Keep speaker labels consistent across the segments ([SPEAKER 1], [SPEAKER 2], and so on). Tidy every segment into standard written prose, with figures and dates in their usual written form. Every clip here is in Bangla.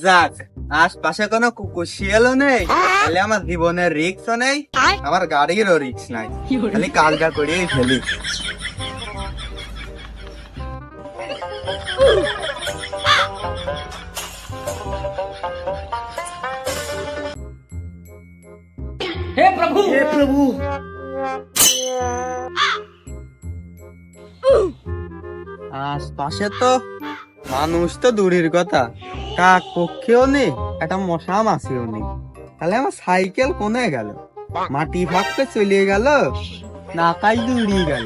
[SPEAKER 1] যাক, আশপাশে কোনো কুকুর শিয়ালও নেই, তাহলে আমার জীবনের রিস্কও নেই, আমার গাড়িরও রিস্ক নাই, খালি কাজটা করিয়েই ফেলি।
[SPEAKER 2] हे प्रभु
[SPEAKER 1] হে প্রভু, আশপাশে তো মানুষ তো দূরের কথা, কাক পক্ষেও নেই, একটা মশা মাছিও নেই, তাহলে আমার সাইকেল কোনে গেল? মাটি ফাঁকতে চলে গেল না কাই দৌড়িয়ে গেল,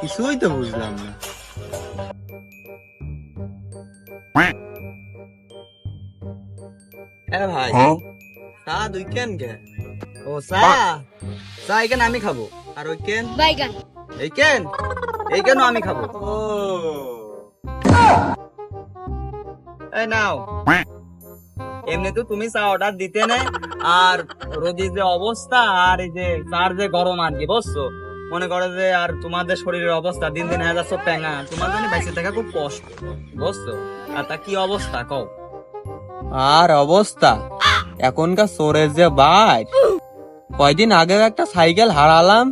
[SPEAKER 1] কিছুই তো বুঝলাম না। ভাই, চা দুই কেন গে? ও চা, চা এখানে আমি খাবো, আর ওই কেন
[SPEAKER 3] বাইগান
[SPEAKER 1] এই কেন, এই কেন আমি খাবো। ও এই নাও, এমনি তো তুমি চা অর্ডার দিতে না, আর রোগীর যে অবস্থা আর এই যে চার যে গরম আর কি, বুঝছো? মনে করো যে আর তোমাদের শরীরের অবস্থা দিন দিন হয়ে যাচ্ছে প্যাঙা, তোমার জন্য বেঁচে থাকা খুব কষ্ট, বুঝছো? আর তা কি অবস্থা কও? আর অবস্থা এখনকার চোরের যে বাইর, কয়দিন আগে একটা সাইকেল হারালাম,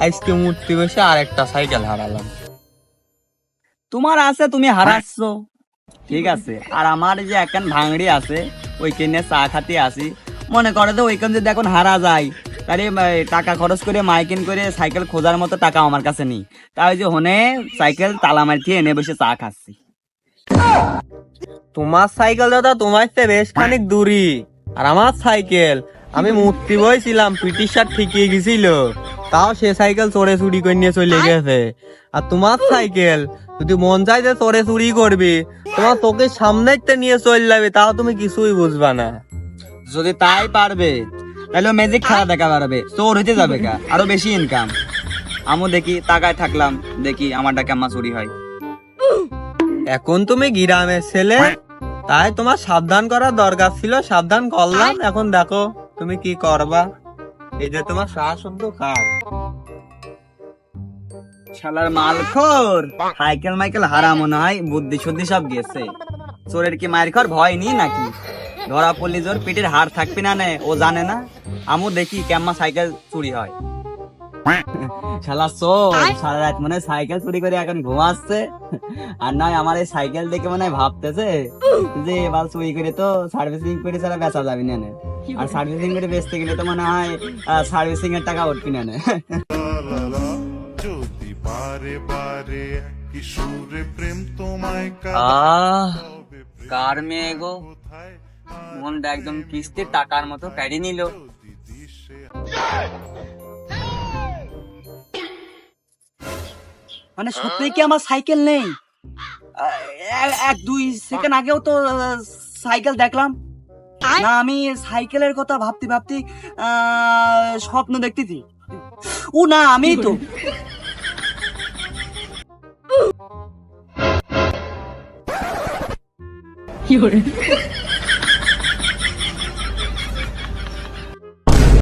[SPEAKER 1] আজকে মূর্তি বসে আর একটা সাইকেল হারালাম। তোমার আছে, তুমি হারাচ্ছ, ঠিক আছে, আর আমার যে একখান ভাঙড়ি আছে, ওইখানে চা খাতে আসি, মনে করে তো ওইখান যদি এখন হারা যায়, তাহলে টাকা খরচ করে মাইকিন করে সাইকেল খোঁজার মতো টাকা আমার কাছে নেই, তাই যে হনে সাইকেল তালা মারতে এনে বসে চা খাচ্ছি। তোমার সাইকেল দাদা তোমার চেয়ে বেশ খানিক দূরি, আর আমার সাইকেল আমি মূর্তি বইছিলাম, পিটি শার্ট ঠিকিয়ে গেছিল, তাও সে সাইকেল চোরে চুরি করে নিয়ে চলে গেছে। আর তোমার সাইকেল যদি মন চাই যে চোরে চুরি করবি, তোমার চোখের সামনে নিয়ে চলে যাবে, তাও তুমি কিছুই বুঝবা না। যদি তাই পারবে তাহলে ম্যাজিক খেলা দেখা পারবে, চোর হইতে যাবে কা, আরো বেশি ইনকাম। আমও দেখি তাকায় থাকলাম, দেখি আমারটা কেমন চুরি হয়। এখন তুমি গ্রামের ছেলে, তাই তোমার সাবধান করার দরকার ছিল, সাবধান করলাম, এখন দেখো তুমি কি করবা। এই যে তোমার শাশুদ্ধ কাজ, শালার মালখোর, সাইকেল মাইকেল হারা মনে হয়, বুদ্ধি শুদ্ধি সব গেছে। চোরের কি মায়ের ঘর ভয় নেই নাকি? ধরা পড়লি জোর পেটের হাড় থাকবি না নে, ও জানে না? আমু দেখি কেমন সাইকেল চুরি হয়। শালা চোর সারা রাত মনে হয় সাইকেল চুরি করে এখন ঘুমাচ্ছে, আর নয় আমার এই সাইকেল দেখে মনে হয় ভাবতেছে যে এবার চুরি করে তো সার্ভিসিং করে ছাড়া বেচা যাবে না, আর সার্ভিসিং করে বেচতে গেলে তো মনে হয় সার্ভিসিং এর টাকা উঠবি না।
[SPEAKER 4] যদি বারে বারে কিশোরে প্রেম তোমায়
[SPEAKER 1] কার মেয়ে গো, মনটা একদম কিস্তির টাকার মতো কেড়ে নিল। মানে সত্যি কি আমার সাইকেল নেই? এক দুই সেকেন্ড আগেও তো সাইকেল দেখলাম না, আমি সাইকেলের কথা ভাবতে ভাবতে স্বপ্ন দেখতেছি। ও না, আমি তো
[SPEAKER 2] কি